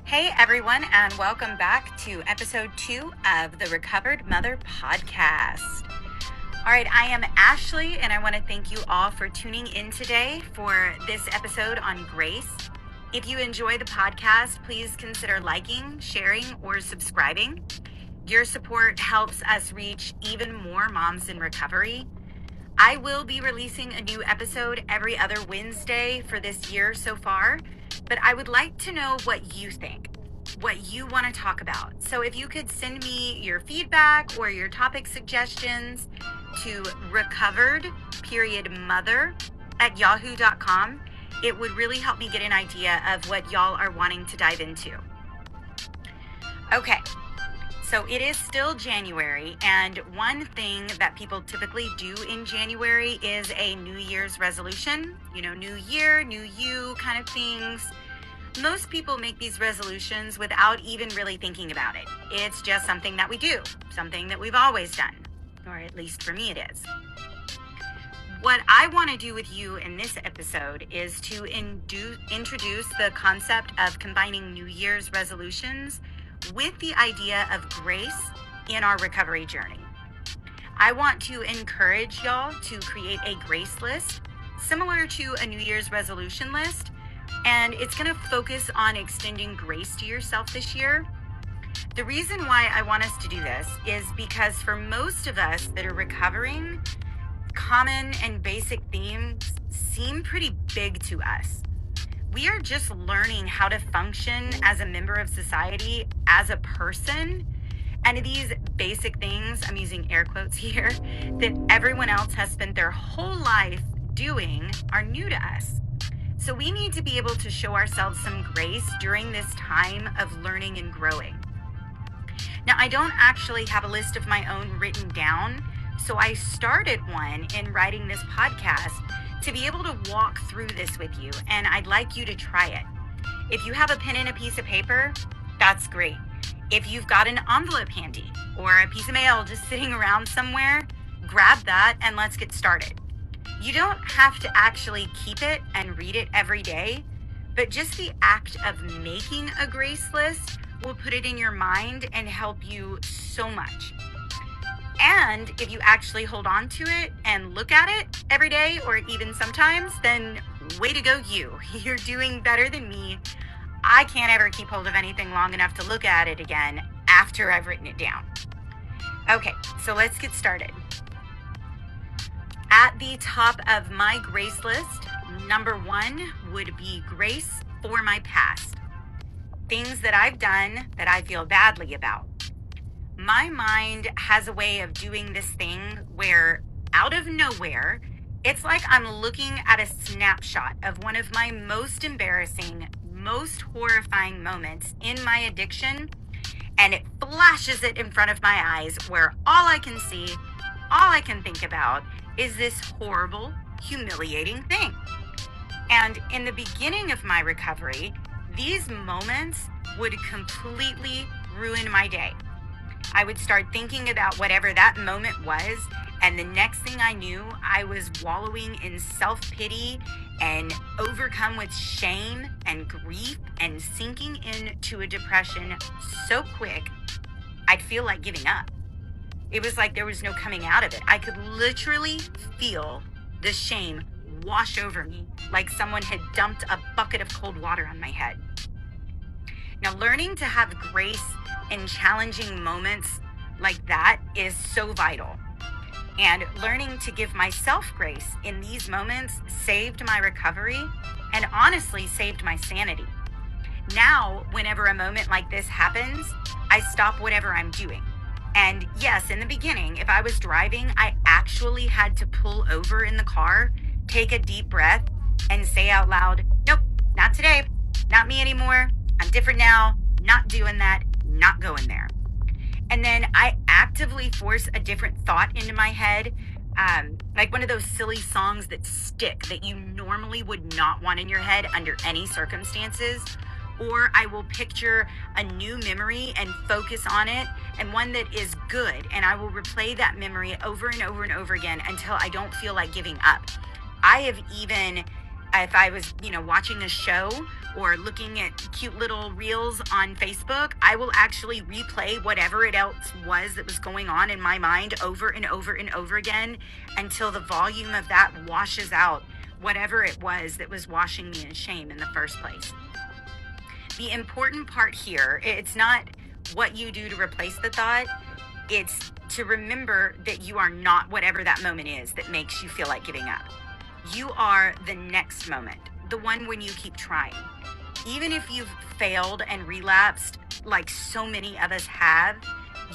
Hey everyone, and welcome back to episode 2 of the Recovered Mother podcast. All right, I am Ashley, and I want to thank you all for tuning in today for this episode on grace. If you enjoy the podcast, please consider liking, sharing, or subscribing. Your support helps us reach even more moms in recovery. I will be releasing a new episode every other Wednesday for this year so far, but I would like to know what you think, what you want to talk about. So if you could send me your feedback or your topic suggestions to recovered.mother@yahoo.com, it would really help me get an idea of what y'all are wanting to dive into. Okay. So it is still January, and one thing that people typically do in January is a New Year's resolution. You know, new year, new you kind of things. Most people make these resolutions without even really thinking about it. It's just something that we do, something that we've always done, or at least for me it is. What I want to do with you in this episode is to introduce the concept of combining New Year's resolutions with the idea of grace in our recovery journey. I want to encourage y'all to create a grace list similar to a New Year's resolution list, and it's going to focus on extending grace to yourself this year. The reason why I want us to do this is because for most of us that are recovering, common and basic themes seem pretty big to us. We are just learning how to function as a member of society, as a person. And these basic things, I'm using air quotes here, that everyone else has spent their whole life doing are new to us. So we need to be able to show ourselves some grace during this time of learning and growing. Now, I don't actually have a list of my own written down, so I started one in writing this podcast to be able to walk through this with you, and I'd like you to try it. If you have a pen and a piece of paper, that's great. If you've got an envelope handy or a piece of mail just sitting around somewhere, grab that and let's get started. You don't have to actually keep it and read it every day, but just the act of making a grace list will put it in your mind and help you so much. And if you actually hold on to it and look at it every day or even sometimes, then way to go you. You're doing better than me. I can't ever keep hold of anything long enough to look at it again after I've written it down. Okay, so let's get started. At the top of my grace list, number 1 would be grace for my past. Things that I've done that I feel badly about. My mind has a way of doing this thing where out of nowhere, it's like I'm looking at a snapshot of one of my most embarrassing, most horrifying moments in my addiction, and it flashes it in front of my eyes where all I can see, all I can think about is this horrible, humiliating thing. And in the beginning of my recovery, these moments would completely ruin my day. I would start thinking about whatever that moment was, and the next thing I knew, I was wallowing in self-pity and overcome with shame and grief and sinking into a depression so quick, I'd feel like giving up. It was like there was no coming out of it. I could literally feel the shame wash over me like someone had dumped a bucket of cold water on my head. Now, learning to have grace in challenging moments like that is so vital. And learning to give myself grace in these moments saved my recovery and honestly saved my sanity. Now, whenever a moment like this happens, I stop whatever I'm doing. And yes, in the beginning, if I was driving, I actually had to pull over in the car, take a deep breath, and say out loud, nope, not today, not me anymore. I'm different now, not doing that, not going there. And then I actively force a different thought into my head, like one of those silly songs that stick that you normally would not want in your head under any circumstances. Or I will picture a new memory and focus on it, and one that is good. And I will replay that memory over and over and over again until I don't feel like giving up. I have even, if I was, watching a show or looking at cute little reels on Facebook, I will actually replay whatever it else was that was going on in my mind over and over and over again until the volume of that washes out whatever it was that was washing me in shame in the first place. The important part here, it's not what you do to replace the thought, it's to remember that you are not whatever that moment is that makes you feel like giving up. You are the next moment, the one when you keep trying. Even if you've failed and relapsed, like so many of us have,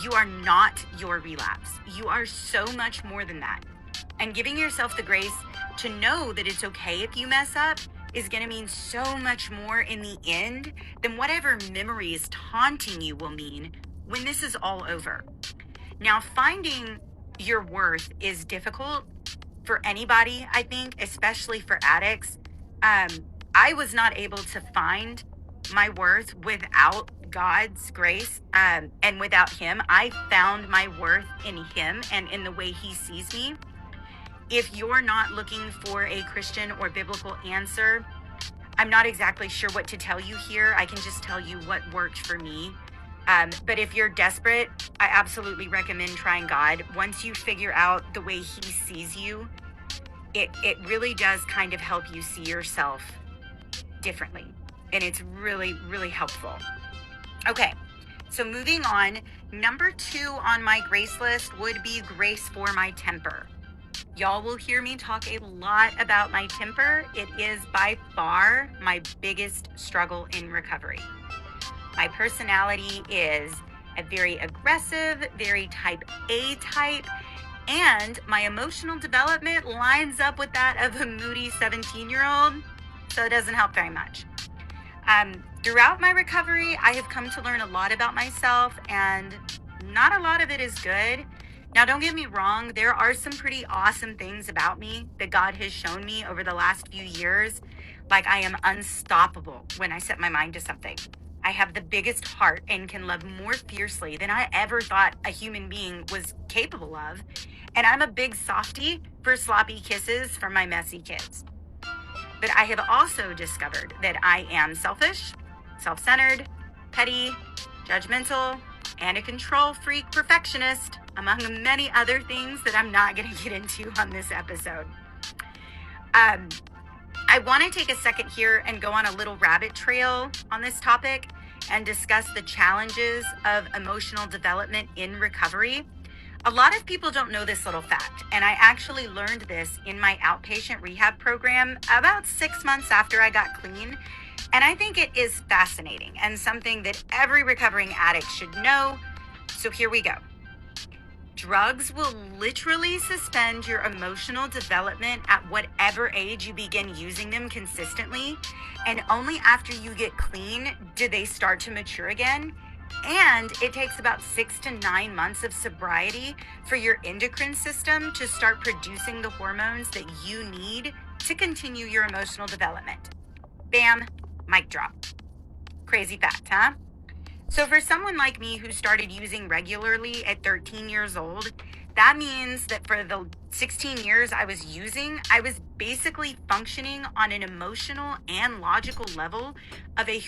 you are not your relapse. You are so much more than that. And giving yourself the grace to know that it's okay if you mess up is going to mean so much more in the end than whatever memories taunting you will mean when this is all over. Now, finding your worth is difficult for anybody, I think, especially for addicts. I was not able to find my worth without God's grace, and without Him. I found my worth in Him and in the way He sees me. If you're not looking for a Christian or biblical answer, I'm not exactly sure what to tell you here. I can just tell you what worked for me. But if you're desperate, I absolutely recommend trying God. Once you figure out the way He sees you, it really does kind of help you see yourself differently. And it's really, really helpful. Okay, so moving on, number 2 on my grace list would be grace for my temper. Y'all will hear me talk a lot about my temper. It is by far my biggest struggle in recovery. My personality is a very aggressive, very type A type, and my emotional development lines up with that of a moody 17-year-old, so it doesn't help very much. Throughout my recovery, I have come to learn a lot about myself, and not a lot of it is good. Now, don't get me wrong, there are some pretty awesome things about me that God has shown me over the last few years. Like, I am unstoppable when I set my mind to something. I have the biggest heart and can love more fiercely than I ever thought a human being was capable of. And I'm a big softie for sloppy kisses from my messy kids. But I have also discovered that I am selfish, self-centered, petty, judgmental, and a control freak perfectionist, among many other things that I'm not going to get into on this episode. I want to take a second here and go on a little rabbit trail on this topic and discuss the challenges of emotional development in recovery. A lot of people don't know this little fact, and I actually learned this in my outpatient rehab program about 6 months after I got clean. And I think it is fascinating and something that every recovering addict should know. So here we go. Drugs will literally suspend your emotional development at whatever age you begin using them consistently. And only after you get clean do they start to mature again. And it takes about 6 to 9 months of sobriety for your endocrine system to start producing the hormones that you need to continue your emotional development. Bam, mic drop. Crazy fact, huh? So for someone like me who started using regularly at 13 years old, that means that for the 16 years I was using, I was basically functioning on an emotional and logical level of a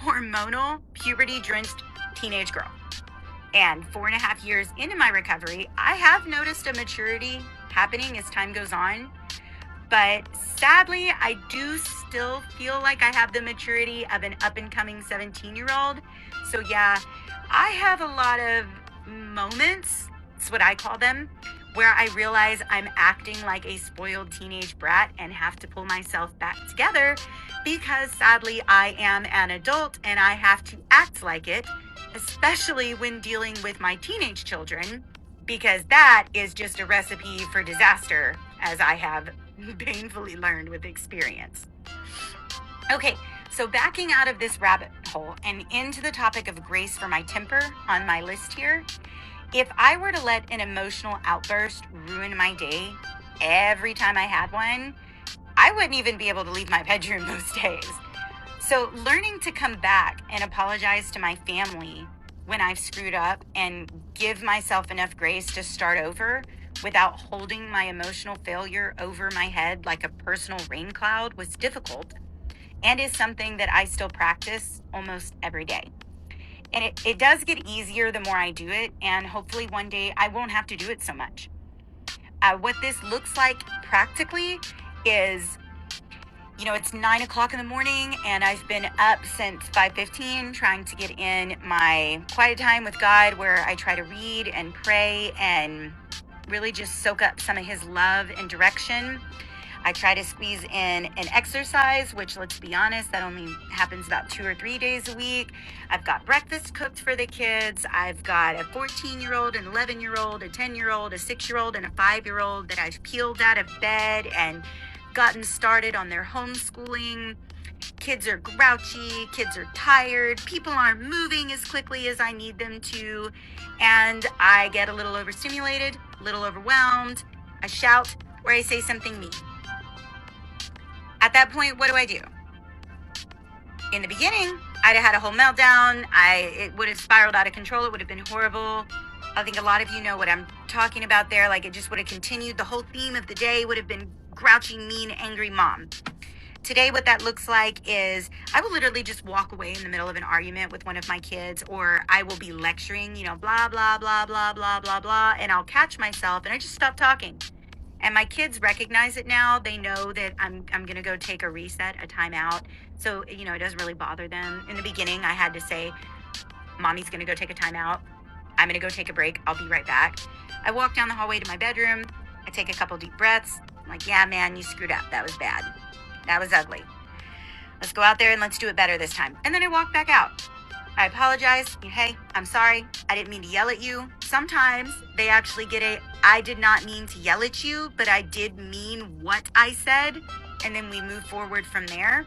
hormonal, puberty-drenched teenage girl. And 4.5 years into my recovery, I have noticed a maturity happening as time goes on. But sadly, I do still feel like I have the maturity of an up-and-coming 17-year-old. So yeah, I have a lot of moments, that's what I call them, where I realize I'm acting like a spoiled teenage brat and have to pull myself back together because sadly I am an adult and I have to act like it, especially when dealing with my teenage children, because that is just a recipe for disaster, as I have painfully learned with experience. Okay, so backing out of this rabbit hole and into the topic of grace for my temper on my list here, if I were to let an emotional outburst ruin my day every time I had one, I wouldn't even be able to leave my bedroom most days. So learning to come back and apologize to my family when I've screwed up and give myself enough grace to start over without holding my emotional failure over my head like a personal rain cloud was difficult and is something that I still practice almost every day. And it does get easier the more I do it, and hopefully one day I won't have to do it so much. What this looks like practically is, it's 9 o'clock in the morning and I've been up since 5:15 trying to get in my quiet time with God, where I try to read and pray and really just soak up some of his love and direction. I try to squeeze in an exercise, which, let's be honest, that only happens about 2 or 3 days a week. I've got breakfast cooked for the kids. I've got a 14-year-old, an 11-year-old, a 10-year-old, a 6-year-old, and a 5-year-old that I've peeled out of bed and gotten started on their homeschooling. Kids are grouchy, kids are tired, people aren't moving as quickly as I need them to, and I get a little overstimulated, a little overwhelmed. I shout or I say something mean. At that point, what do? In the beginning, I'd have had a whole meltdown. It would have spiraled out of control. It would have been horrible. I think a lot of you know what I'm talking about there. Like, it just would have continued. The whole theme of the day would have been grouchy, mean, angry mom. Today, what that looks like is I will literally just walk away in the middle of an argument with one of my kids, or I will be lecturing, blah, blah, blah, blah, blah, blah, blah, and I'll catch myself and I just stop talking. And my kids recognize it now. They know that I'm going to go take a reset, a timeout. So, it doesn't really bother them. In the beginning, I had to say, Mommy's going to go take a timeout. I'm going to go take a break. I'll be right back. I walk down the hallway to my bedroom. I take a couple deep breaths. I'm like, yeah, man, you screwed up. That was bad. That was ugly. Let's go out there and let's do it better this time. And then I walk back out. I apologize. Hey, I'm sorry. I didn't mean to yell at you. Sometimes they actually get I did not mean to yell at you, but I did mean what I said. And then we move forward from there.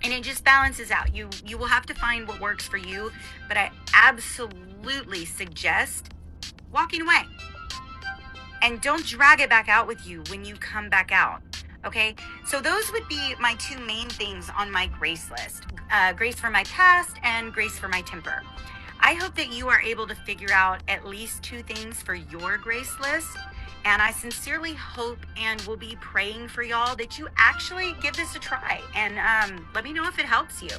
And it just balances out. You will have to find what works for you, but I absolutely suggest walking away. And don't drag it back out with you when you come back out. Okay, so those would be my two main things on my grace list. Grace for my past and grace for my temper. I hope that you are able to figure out at least two things for your grace list. And I sincerely hope and will be praying for y'all that you actually give this a try. And let me know if it helps you.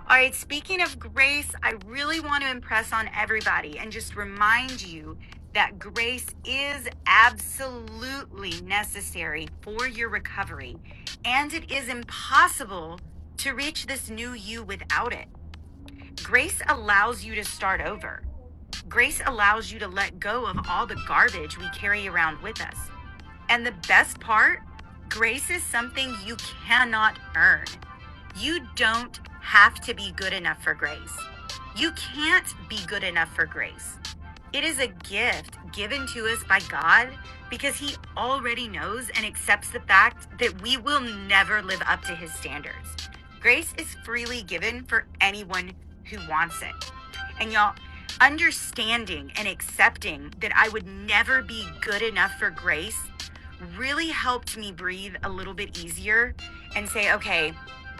All right, speaking of grace, I really want to impress on everybody and just remind you that grace is absolutely necessary for your recovery, and it is impossible to reach this new you without it. Grace allows you to start over. Grace allows you to let go of all the garbage we carry around with us. And the best part, grace is something you cannot earn. You don't have to be good enough for grace. You can't be good enough for grace. It is a gift given to us by God because he already knows and accepts the fact that we will never live up to his standards. Grace is freely given for anyone who wants it. And y'all, understanding and accepting that I would never be good enough for grace really helped me breathe a little bit easier and say, okay,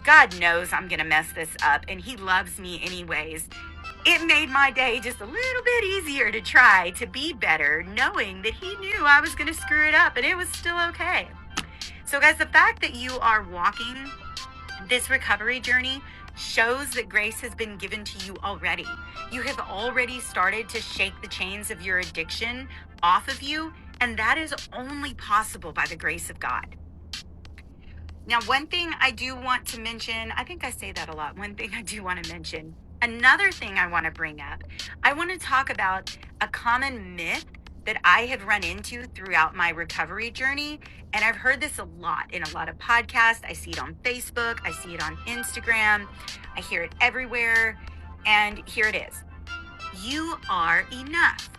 God knows I'm going to mess this up and he loves me anyways. It made my day just a little bit easier to try to be better, knowing that he knew I was going to screw it up and it was still okay. So guys, the fact that you are walking this recovery journey shows that grace has been given to you already. You have already started to shake the chains of your addiction off of you, and that is only possible by the grace of God. Now, one thing I do want to mention, I think I say that a lot, one thing I do want to mention, another thing I want to bring up, I want to talk about a common myth that I have run into throughout my recovery journey. And I've heard this a lot in a lot of podcasts. I see it on Facebook. I see it on Instagram. I hear it everywhere. And here it is. You are enough.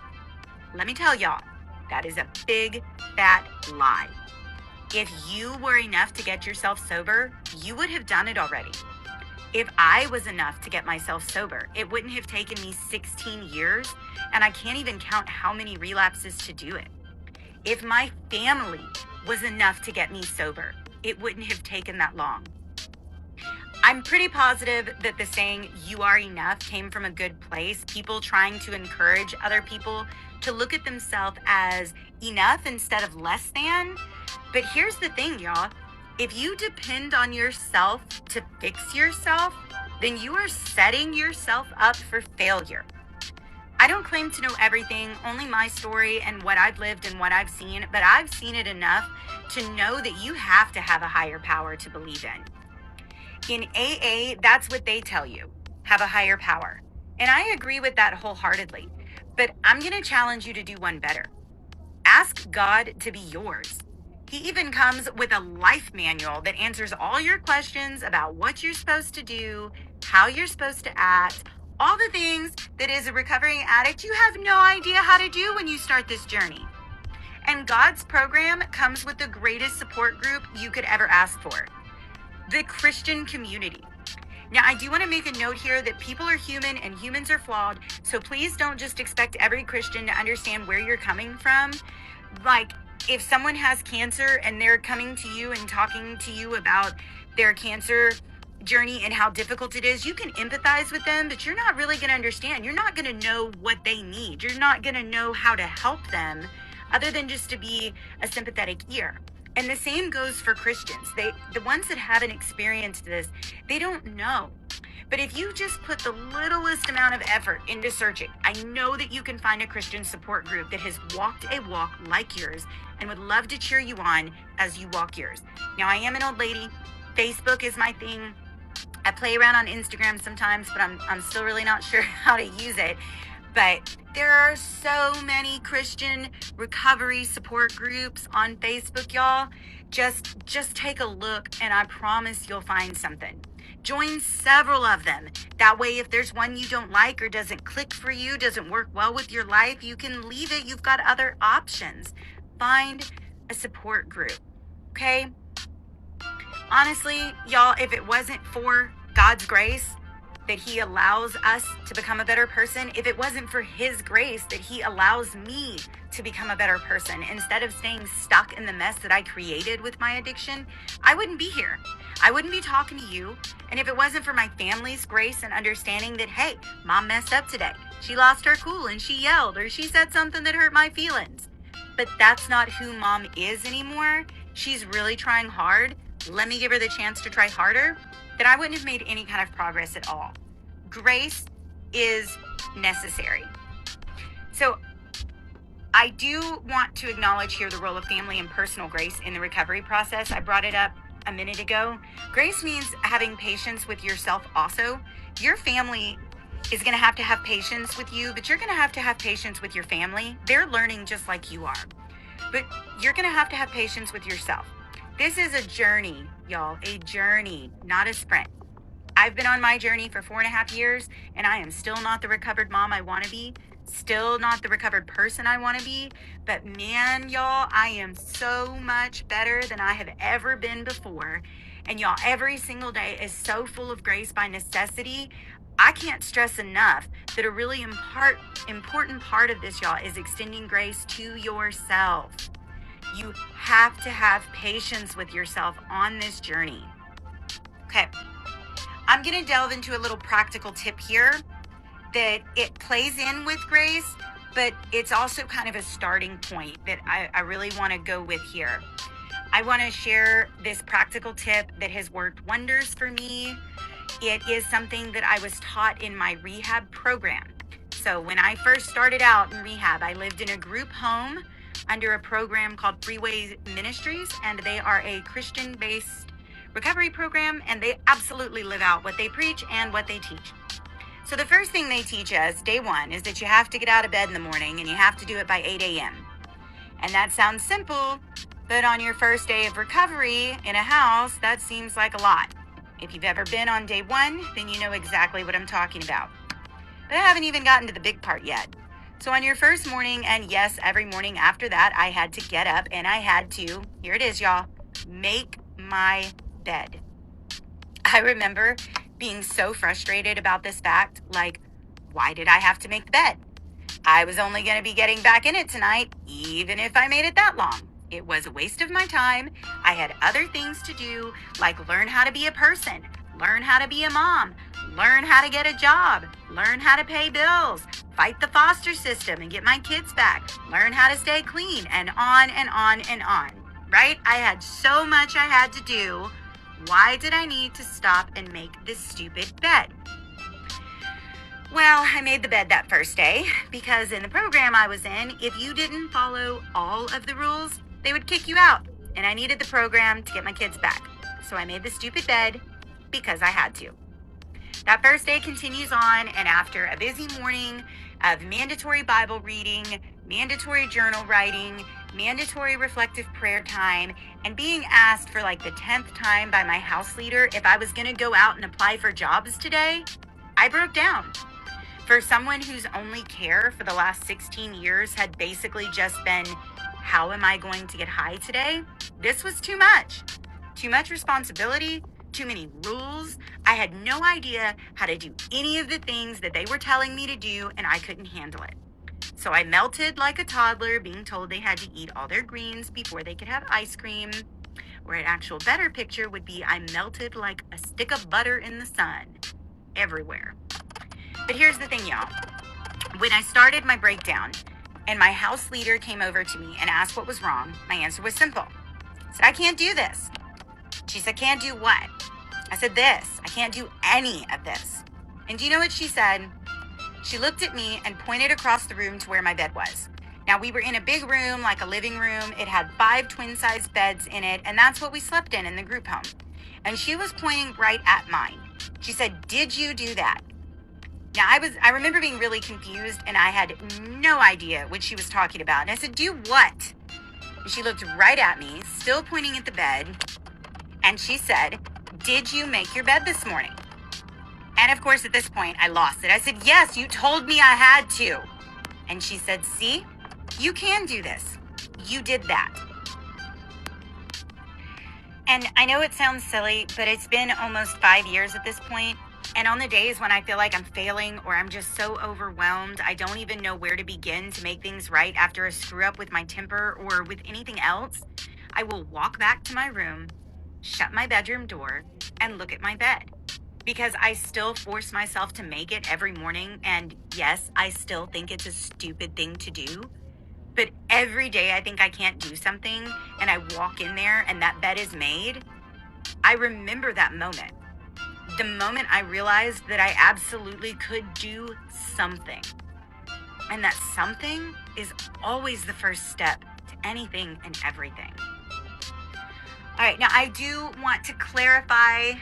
Let me tell y'all, that is a big, fat lie. If you were enough to get yourself sober, you would have done it already. If I was enough to get myself sober, it wouldn't have taken me 16 years, and I can't even count how many relapses to do it. If my family was enough to get me sober, it wouldn't have taken that long. I'm pretty positive that the saying, "you are enough," came from a good place. People trying to encourage other people to look at themselves as enough instead of less than. But here's the thing, y'all. If you depend on yourself to fix yourself, then you are setting yourself up for failure. I don't claim to know everything, only my story and what I've lived and what I've seen, but I've seen it enough to know that you have to have a higher power to believe in. In AA, that's what they tell you, have a higher power. And I agree with that wholeheartedly. But I'm going to challenge you to do one better. Ask God to be yours. He even comes with a life manual that answers all your questions about what you're supposed to do, how you're supposed to act, all the things that as a recovering addict you have no idea how to do when you start this journey. And God's program comes with the greatest support group you could ever ask for, the Christian community. Now, I do want to make a note here that people are human and humans are flawed, so please don't just expect every Christian to understand where you're coming from. Like, if someone has cancer and they're coming to you and talking to you about their cancer journey and how difficult it is, you can empathize with them, but you're not really going to understand. You're not going to know what they need. You're not going to know how to help them other than just to be a sympathetic ear. And the same goes for Christians. The ones that haven't experienced this, they don't know. But if you just put the littlest amount of effort into searching, I know that you can find a Christian support group that has walked a walk like yours and would love to cheer you on as you walk yours. Now, I am an old lady. Facebook is my thing. I play around on Instagram sometimes, but I'm still really not sure how to use it. But there are so many Christian recovery support groups on Facebook, y'all. Just take a look, and I promise you'll find something. Join several of them. That way, if there's one you don't like or doesn't click for you, doesn't work well with your life, you can leave it. You've got other options. Find a support group, okay? Honestly, y'all, if it wasn't for God's grace, that he allows us to become a better person, if it wasn't for his grace that he allows me to become a better person instead of staying stuck in the mess that I created with my addiction, I wouldn't be here. I wouldn't be talking to you. And if it wasn't for my family's grace and understanding that, hey, mom messed up today. She lost her cool and she yelled or she said something that hurt my feelings. But that's not who mom is anymore. She's really trying hard. Let me give her the chance to try harder. Then I wouldn't have made any kind of progress at all. Grace is necessary. So I do want to acknowledge here the role of family and personal grace in the recovery process. I brought it up a minute ago. Grace means having patience with yourself also. Your family is going to have patience with you, but you're going to have patience with your family. They're learning just like you are. But you're going to have patience with yourself. This is a journey, y'all, a journey, not a sprint. I've been on my journey for 4.5 years, and I am still not the recovered mom I want to be, still not the recovered person I want to be. But man, y'all, I am so much better than I have ever been before. And y'all, every single day is so full of grace by necessity. I can't stress enough that a really important part of this, y'all, is extending grace to yourself. You have to have patience with yourself on this journey. Okay, I'm going to delve into a little practical tip here that it plays in with grace, but it's also kind of a starting point that I really want to go with here. I want to share this practical tip that has worked wonders for me. It is something that I was taught in my rehab program. So when I first started out in rehab, I lived in a group home under a program called Freeway Ministries, and they are a Christian-based recovery program, and they absolutely live out what they preach and what they teach. So the first thing they teach us, day one, is that you have to get out of bed in the morning, and you have to do it by 8 a.m. And that sounds simple, but on your first day of recovery in a house, that seems like a lot. If you've ever been on day one, then you know exactly what I'm talking about. But I haven't even gotten to the big part yet. So on your first morning, and yes, every morning after that, I had to get up and I had to, here it is, y'all, make my bed. I remember being so frustrated about this fact, like, why did I have to make the bed? I was only going to be getting back in it tonight, even if I made it that long. It was a waste of my time. I had other things to do, like learn how to be a person, learn how to be a mom, learn how to get a job, learn how to pay bills, fight the foster system and get my kids back, learn how to stay clean, and on and on and on, right? I had so much I had to do. Why did I need to stop and make this stupid bed? Well, I made the bed that first day because in the program I was in, if you didn't follow all of the rules, they would kick you out. And I needed the program to get my kids back. So I made the stupid bed because I had to. That first day continues on, and after a busy morning of mandatory Bible reading, mandatory journal writing, mandatory reflective prayer time, and being asked for like the 10th time by my house leader if I was going to go out and apply for jobs today, I broke down. For someone whose only care for the last 16 years had basically just been, how am I going to get high today? This was too much. Too much responsibility, too many rules. I had no idea how to do any of the things that they were telling me to do, and I couldn't handle it. So I melted like a toddler being told they had to eat all their greens before they could have ice cream. Or an actual better picture would be I melted like a stick of butter in the sun everywhere. But here's the thing, y'all. When I started my breakdown and my house leader came over to me and asked what was wrong, my answer was simple. I said, I can't do this. She said, can't do what? I said, this. I can't do any of this. And do you know what she said? She looked at me and pointed across the room to where my bed was. Now, we were in a big room, like a living room. It had 5 twin-sized beds in it, and that's what we slept in the group home. And she was pointing right at mine. She said, did you do that? Now, I remember being really confused, and I had no idea what she was talking about. And I said, do what? And she looked right at me, still pointing at the bed, and she said, did you make your bed this morning? And of course, at this point, I lost it. I said, yes, you told me I had to. And she said, see, you can do this. You did that. And I know it sounds silly, but it's been almost 5 years at this point. And on the days when I feel like I'm failing or I'm just so overwhelmed, I don't even know where to begin to make things right after a screw up with my temper or with anything else, I will walk back to my room, shut my bedroom door, and look at my bed. Because I still force myself to make it every morning. And yes, I still think it's a stupid thing to do. But every day I think I can't do something and I walk in there and that bed is made, I remember that moment. The moment I realized that I absolutely could do something. And that something is always the first step to anything and everything. All right, now I do want to clarify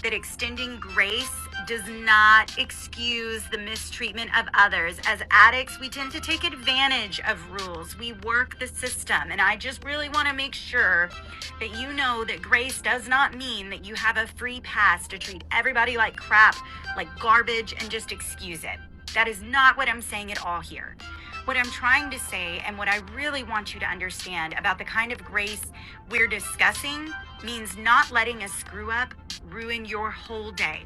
that extending grace does not excuse the mistreatment of others. As addicts, we tend to take advantage of rules. We work the system. And I just really want to make sure that you know that grace does not mean that you have a free pass to treat everybody like crap, like garbage, and just excuse it. That is not what I'm saying at all here. What I'm trying to say, and what I really want you to understand about the kind of grace we're discussing, means not letting a screw up ruin your whole day.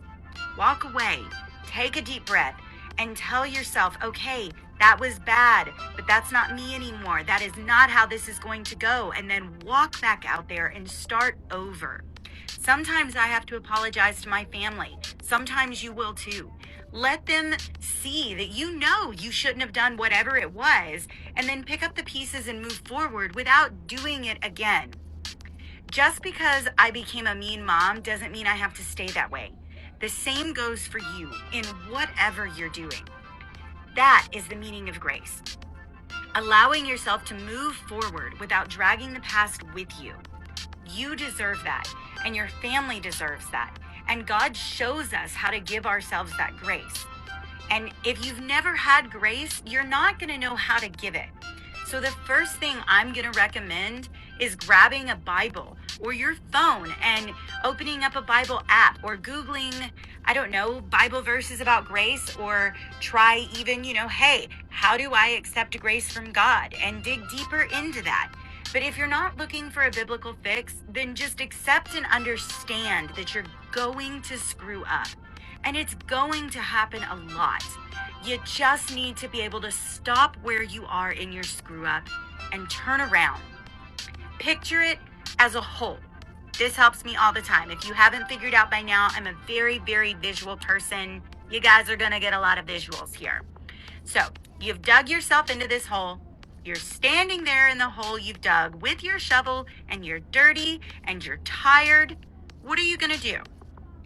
Walk away, take a deep breath, and tell yourself, okay, that was bad, but that's not me anymore. That is not how this is going to go. And then walk back out there and start over. Sometimes I have to apologize to my family. Sometimes you will too. Let them see that you know you shouldn't have done whatever it was, and then pick up the pieces and move forward without doing it again. Just because I became a mean mom doesn't mean I have to stay that way. The same goes for you in whatever you're doing. That is the meaning of grace. Allowing yourself to move forward without dragging the past with you. You deserve that, and your family deserves that. And God shows us how to give ourselves that grace. And if you've never had grace, you're not going to know how to give it. So the first thing I'm going to recommend is grabbing a Bible or your phone and opening up a Bible app or Googling, I don't know, Bible verses about grace, or try even, hey, how do I accept grace from God, and dig deeper into that. But if you're not looking for a biblical fix, then just accept and understand that you're going to screw up. And it's going to happen a lot. You just need to be able to stop where you are in your screw up and turn around. Picture it as a hole. This helps me all the time. If you haven't figured out by now, I'm a very, very visual person. You guys are gonna get a lot of visuals here. So you've dug yourself into this hole. You're standing there in the hole you've dug with your shovel, and you're dirty and you're tired. What are you gonna do?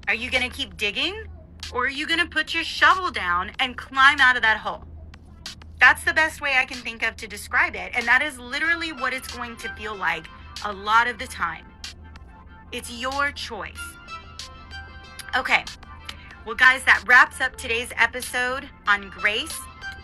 Are you gonna keep digging, or are you gonna put your shovel down and climb out of that hole? That's the best way I can think of to describe it. And that is literally what it's going to feel like a lot of the time. It's your choice. Okay. Well, guys, that wraps up today's episode on Grace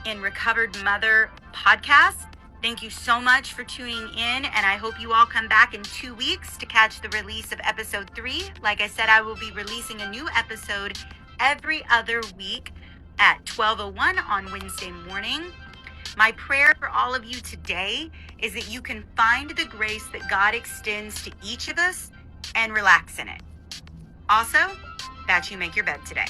in Recovered Mother podcast. Thank you so much for tuning in, and I hope you all come back in 2 weeks to catch the release of episode 3. Like I said, I will be releasing a new episode every other week at 12:01 on Wednesday morning. My prayer for all of you today is that you can find the grace that God extends to each of us and relax in it. Also, that you make your bed today.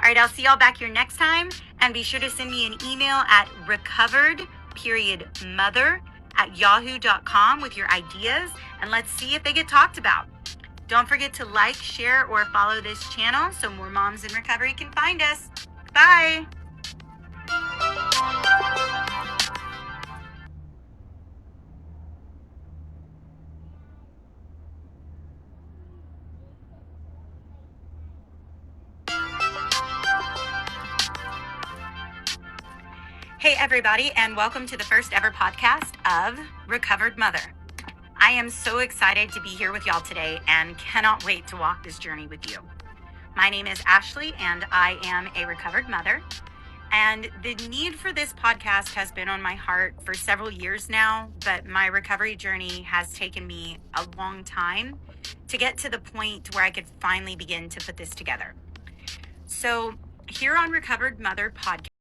All right, I'll see y'all back here next time. And be sure to send me an email at recovered.mother@yahoo.com with your ideas. And let's see if they get talked about. Don't forget to like, share, or follow this channel so more moms in recovery can find us. Bye. Hey, everybody, and welcome to the first ever podcast of Recovered Mother. I am so excited to be here with y'all today and cannot wait to walk this journey with you. My name is Ashley, and I am a recovered mother. And the need for this podcast has been on my heart for several years now, but my recovery journey has taken me a long time to get to the point where I could finally begin to put this together. So here on Recovered Mother podcast,